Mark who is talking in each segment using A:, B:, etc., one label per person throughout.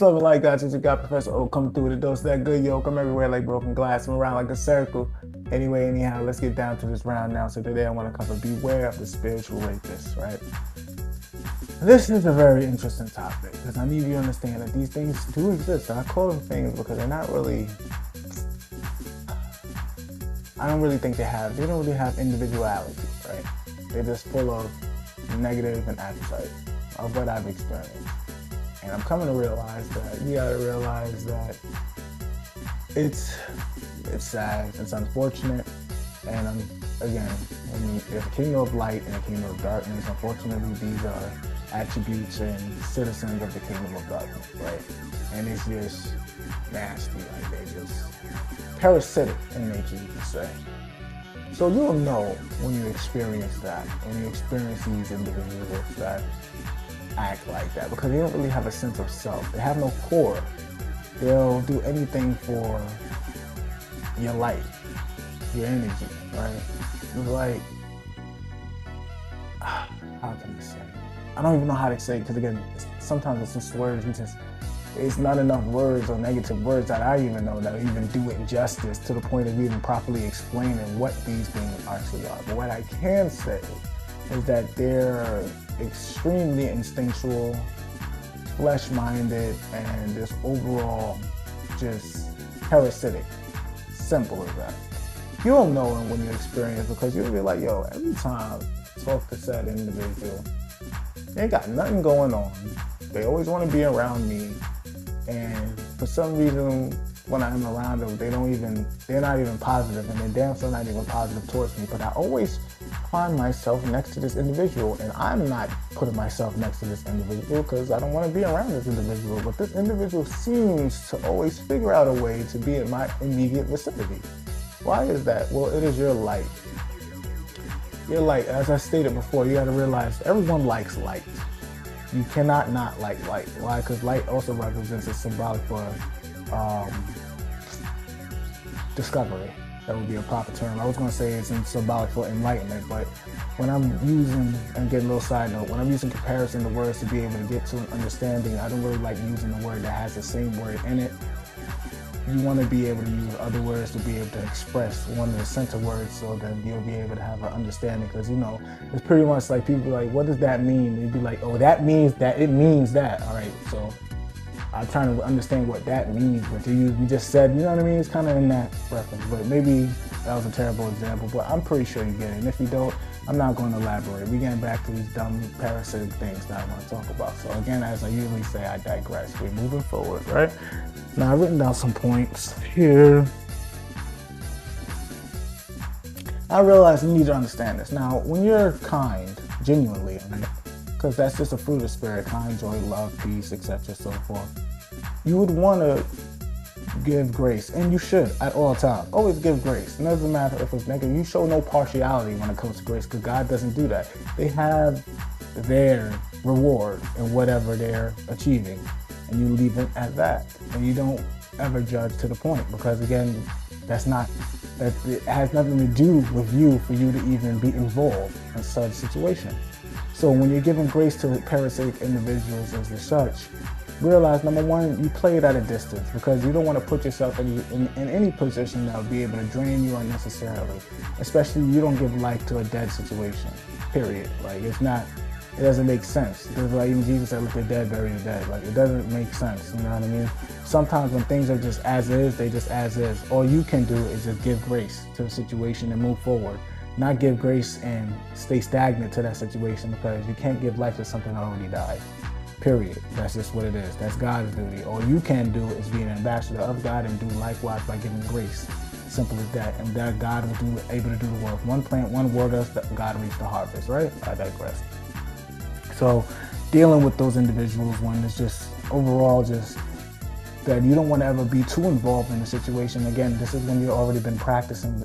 A: Something like that. Since you got Professor Oak coming through with a dose of that good yo, come everywhere like broken glass and around like a circle. Anyway, anyhow, let's get down to this round now. So today I want to cover beware of the spiritual rapist, right? This is a very interesting topic because I need you to understand that these things do exist. And I call them things because they're not really, I don't really think they don't really have individuality, right? They're just full of negative and appetite of what I've experienced. And I'm coming to realize that you gotta realize that it's sad, it's unfortunate, and again, there's a kingdom of light and a kingdom of darkness. Unfortunately, these are attributes and citizens of the kingdom of darkness, right? And it's just nasty, like they're just parasitic in nature, you could say. So you'll know when you experience that, when you experience these individuals that act like that, because they don't really have a sense of self. They have no core. They'll do anything for your light, your energy, right? It's like, how can I say it? I don't even know how to say it, because again, sometimes it's just words, it's not enough words or negative words that I even know that even do it justice to the point of even properly explaining what these things actually are. But what I can say is that they're extremely instinctual, flesh-minded, and just overall just parasitic. Simple as that. You'll know it when you experience, because you'll be like, yo, every time I talk to said individual, they ain't got nothing going on. They always want to be around me. And for some reason, when I'm around them, they're not even positive, and they're damn sure not even positive towards me. But I always find myself next to this individual, and I'm not putting myself next to this individual because I don't want to be around this individual. But this individual seems to always figure out a way to be in my immediate vicinity. Why is that? Well, it is your light. Your light, as I stated before, you got to realize everyone likes light. You cannot not like light. Why? Because light also represents a symbolic for discovery. That would be a proper term. I was going to say it's symbolic for enlightenment, but when I'm using, and get a little side note, when I'm using comparison to words to be able to get to an understanding, I don't really like using a word that has the same word in it. You want to be able to use other words to be able to express one of the center words so that you'll be able to have an understanding. Because, it's pretty much like people like, what does that mean? They'd be like, oh, that means that, it means that. All right, so I'm trying to understand what that means. But you just said, you know what I mean? It's kind of in that reference. But maybe that was a terrible example, but I'm pretty sure you get it. And if you don't, I'm not going to elaborate. We're getting back to these dumb parasitic things that I want to talk about. So again, as I usually say, I digress. We're moving forward, right? Now, I've written down some points here. I realize you need to understand this. Now, when you're kind, genuinely, because that's just a fruit of spirit, kind, joy, love, peace, etc., so forth, you would want to give grace, and you should at all times. Always give grace. It doesn't matter if it's negative. You show no partiality when it comes to grace, because God doesn't do that. They have their reward in whatever they're achieving, and you leave it at that. And you don't ever judge to the point, because again, it has nothing to do with you for you to even be involved in such situation. So when you're giving grace to parasitic individuals as such, realize, number one, you play it at a distance, because you don't want to put yourself in any position that would be able to drain you unnecessarily. Especially, you don't give life to a dead situation, period. Like, it doesn't make sense. Because like even Jesus said, let the dead bury the dead. Like, it doesn't make sense, you know what I mean? Sometimes when things are just as is, they just as is. All you can do is just give grace to the situation and move forward. Not give grace and stay stagnant to that situation, because you can't give life to something that already died. Period. That's just what it is. That's God's duty. All you can do is be an ambassador of God and do likewise by giving grace. Simple as that. And that God will be able to do the work. One plant, one water, God reaps the harvest, right? I digress. So dealing with those individuals when it's just overall just that you don't want to ever be too involved in the situation. Again, this is when you've already been practicing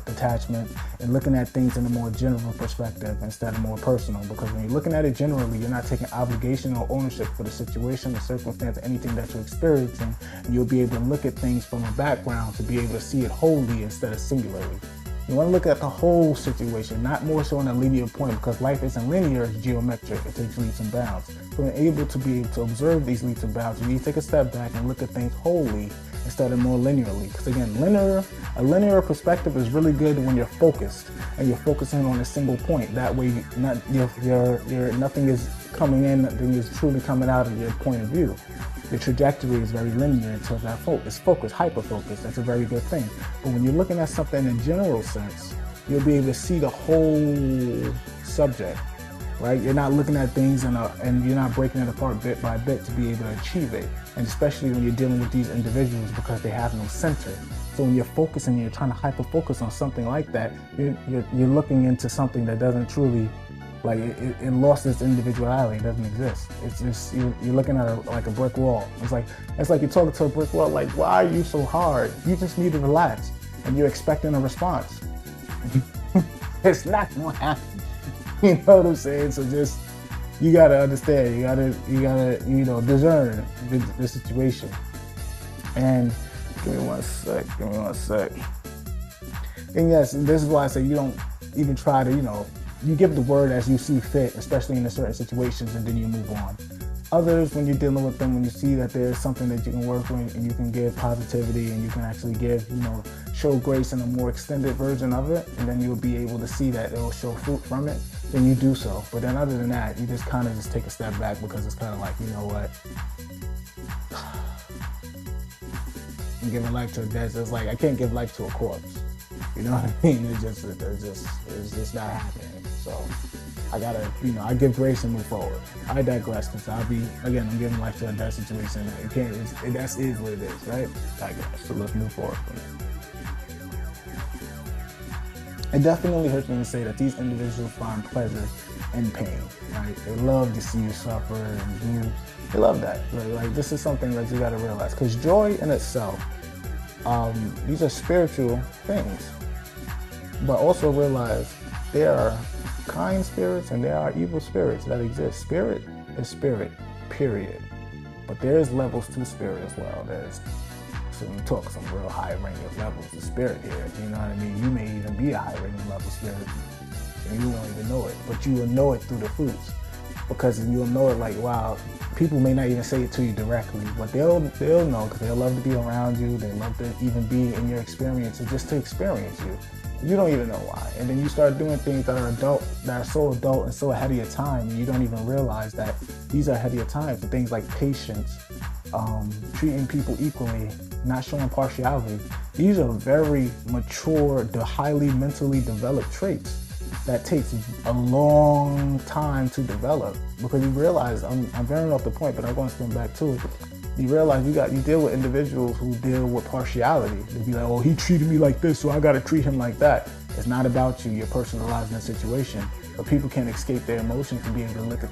A: detachment and looking at things in a more general perspective instead of more personal. Because when you're looking at it generally, you're not taking obligation or ownership for the situation, the circumstance, anything that you're experiencing. And you'll be able to look at things from a background to be able to see it wholly instead of singularly. You want to look at the whole situation, not more so on a linear point, because life isn't linear, it's geometric. It takes leaps and bounds. So when able to be able to observe these leaps and bounds, you need to take a step back and look at things wholly instead of more linearly. Because again, a linear perspective is really good when you're focused and you're focusing on a single point. That way, nothing is coming in, nothing is truly coming out of your point of view. The trajectory is very linear until that focus, hyper-focus. That's a very good thing. But when you're looking at something in a general sense, you'll be able to see the whole subject, right? You're not looking at things and you're not breaking it apart bit by bit to be able to achieve it. And especially when you're dealing with these individuals because they have no center. So when you're focusing, you're trying to hyper-focus on something like that, you're looking into something that doesn't truly, like it lost its individuality. It doesn't exist. It's just you're looking at like a brick wall. It's like you're talking to a brick wall. Like, why are you so hard? You just need to relax, and you're expecting a response. It's not gonna happen. You know what I'm saying? So just you gotta understand. You gotta discern the situation. And give me one sec. And yes, this is why I say you don't even try to you give the word as you see fit, especially in certain situations, and then you move on. Others, when you're dealing with them, when you see that there's something that you can work with and you can give positivity and you can actually show grace in a more extended version of it, and then you'll be able to see that it'll show fruit from it, then you do so. But then other than that, you just kind of just take a step back because it's kind of like, you know what? I'm giving life to a dead. It's like I can't give life to a corpse. You know what I mean? It's just not happening. So I gotta, I give grace and move forward. I digress because I'm giving life to a dead situation. It can't. That is what it is, right? Digress. So let's move forward from it. It definitely hurts me to say that these individuals find pleasure in pain, right? They love to see you suffer and they love that. Like this is something that you gotta realize, because joy in itself, these are spiritual things. But also realize there are kind spirits and there are evil spirits that exist. Spirit is spirit, period. But there is levels to spirit as well. There's some real high-ranking levels of spirit here. You know what I mean? You may even be a high-ranking level spirit and you don't even know it. But you will know it through the fruits. Because you'll know it like, wow, people may not even say it to you directly, but they'll know because they'll love to be around you. They love to even be in your experience and just to experience you. You don't even know why. And then you start doing things that are so adult and so ahead of your time, and you don't even realize that these are ahead of your time. For things like patience, treating people equally, not showing partiality. These are very mature, highly mentally developed traits that takes a long time to develop, because you realize, I'm veering off the point, but I'm going to spin back to it. You realize you deal with individuals who deal with partiality. They'll be like, oh, he treated me like this, so I got to treat him like that. It's not about you. You're personalizing the situation. But people can't escape their emotions to be able to look at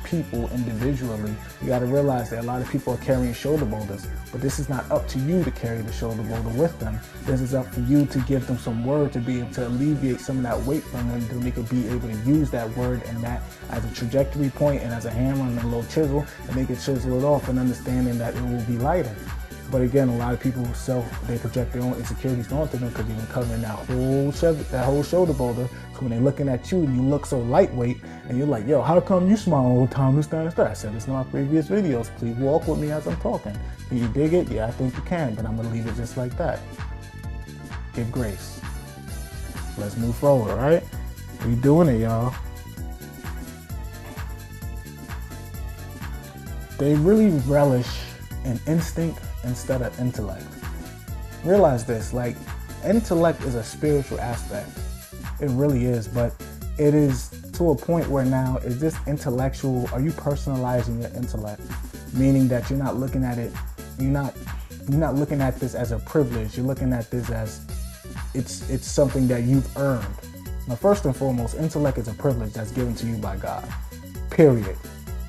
A: people individually. You got to realize that a lot of people are carrying shoulder boulders, but this is not up to you to carry the shoulder boulder with them. This is up for you to give them some word to be able to alleviate some of that weight from them, so they could be able to use that word and that as a trajectory point and as a hammer and a little chisel, and they can chisel it off and understanding that it will be lighter. But again, a lot of people they project their own insecurities onto them because you've been covering that whole shoulder boulder. So when they're looking at you and you look so lightweight and you're like, yo, how come you smile all the time? This, that. I said this in my previous videos. Please walk with me as I'm talking. Can you dig it? Yeah, I think you can, but I'm gonna leave it just like that. Give grace. Let's move forward, all right? We doing it, y'all. They really relish in instinct instead of intellect. Realize this, like, intellect is a spiritual aspect. It really is, but it is to a point where now, is this intellectual, are you personalizing your intellect? Meaning that you're not looking at it, you're not looking at this as a privilege, you're looking at this as it's something that you've earned. Now, first and foremost, intellect is a privilege that's given to you by God, period.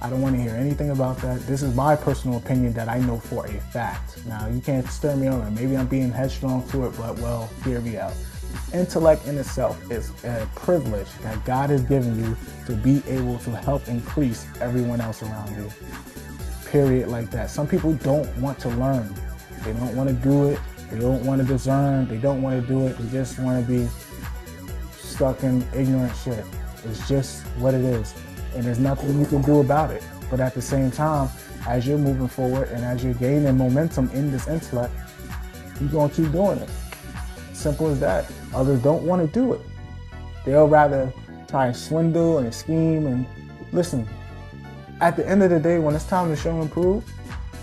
A: I don't want to hear anything about that. This is my personal opinion that I know for a fact. Now, you can't stir me on it. Maybe I'm being headstrong to it, but well, hear me out. Intellect in itself is a privilege that God has given you to be able to help increase everyone else around you. Period, like that. Some people don't want to learn. They don't want to do it. They don't want to discern. They don't want to do it. They just want to be stuck in ignorant shit. It's just what it is. And there's nothing you can do about it. But at the same time, as you're moving forward and as you're gaining momentum in this intellect, you're going to keep doing it. Simple as that. Others don't want to do it. They'll rather try and swindle and scheme. And listen, at the end of the day, when it's time to show and prove,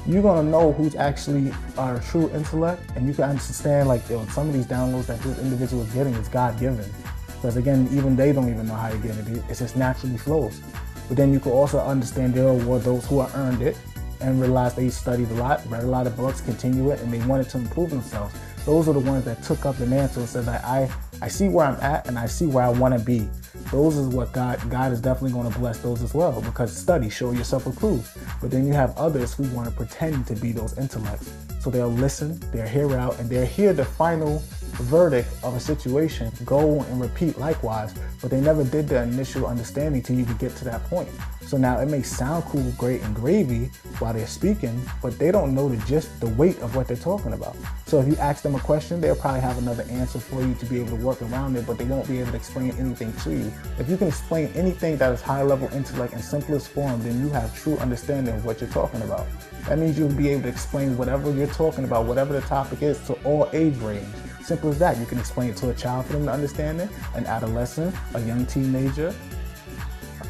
A: you're going to know who's actually our true intellect, and you can understand, like, yo, some of these downloads that this individual is getting is God-given. Because again, even they don't even know how to get it. It just naturally flows. But then you can also understand there were those who have earned it and realized they studied a lot, read a lot of books, continue it, and they wanted to improve themselves. Those are the ones that took up the mantle and said that I see where I'm at and I see where I want to be. Those is what God is definitely going to bless those as well, because study, show yourself approved. But then you have others who want to pretend to be those intellects. So they'll listen, they'll hear out, and they'll hear the final verdict of a situation, go and repeat likewise, but they never did the initial understanding till you could get to that point. So now it may sound cool, great, and gravy while they're speaking, but they don't know the weight of what they're talking about. So if you ask them a question, they'll probably have another answer for you to be able to work around it, but they won't be able to explain anything to you. If you can explain anything that is high-level intellect in simplest form, then you have true understanding of what you're talking about. That means you'll be able to explain whatever you're talking about, whatever the topic is, to all age range. Simple as that. You can explain it to a child for them to understand it, an adolescent, a young teenager,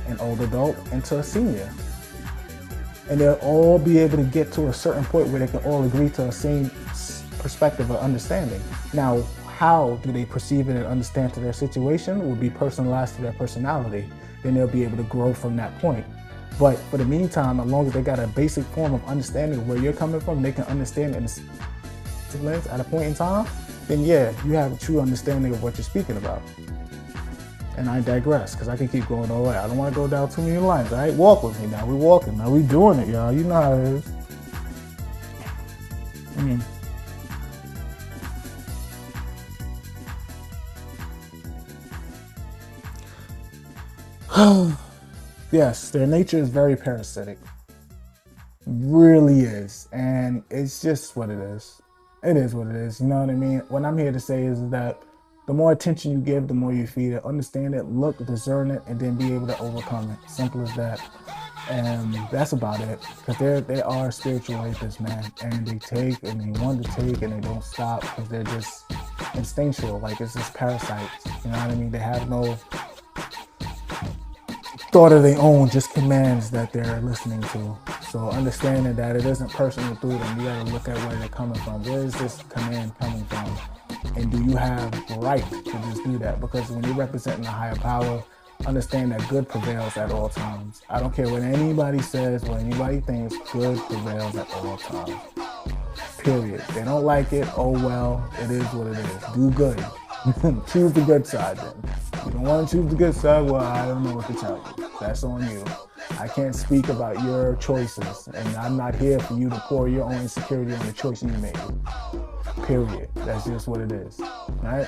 A: an old adult, and to a senior. And they'll all be able to get to a certain point where they can all agree to the same perspective of understanding. Now, how do they perceive it and understand to their situation will be personalized to their personality. Then they'll be able to grow from that point. But for the meantime, as long as they got a basic form of understanding of where you're coming from, they can understand it at a point in time, then yeah, you have a true understanding of what you're speaking about. And I digress, because I can keep going all the way. I don't want to go down too many lines, all right? Walk with me now. We're walking. Now we're doing it, y'all. You know how it is. Yes, their nature is very parasitic. Really is. And it's just what it is. It is what it is. You know what I mean? What I'm here to say is that the more attention you give, the more you feed it. Understand it, look, discern it, and then be able to overcome it. Simple as that. And that's about it. Because they are spiritual rapists, man. And they take and they want to take and they don't stop because they're just instinctual. Like, it's just parasites. You know what I mean? They have no thought of their own, just commands that they're listening to. So understanding that it isn't personal through them, you gotta look at where they're coming from. Where is this command coming from? And do you have the right to just do that? Because when you're representing a higher power, understand that good prevails at all times. I don't care what anybody says, what anybody thinks, good prevails at all times. Period. They don't like it, oh well, it is what it is. Do good. Choose the good side then. You don't want to choose the good side, well, I don't know what to tell you. That's on you. I can't speak about your choices, and I'm not here for you to pour your own insecurity on the choice you made. Period. That's just what it is. Alright?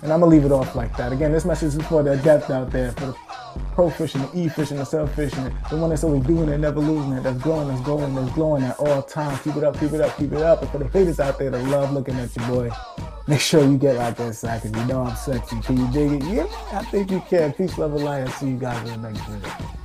A: And I'm gonna leave it off like that. Again, this message is for the adept out there, for the pro fishing, the e-fishing, the self-fishing, the one that's always doing it, never losing it, that's growing, that's growing, that's glowing at all times. Keep it up, keep it up, keep it up. And for the haters out there that love looking at your boy, make sure you get like that sack, because you know I'm sexy. Can you dig it? Yeah, I think you can. Peace, love, and light. I'll see you guys in the next video.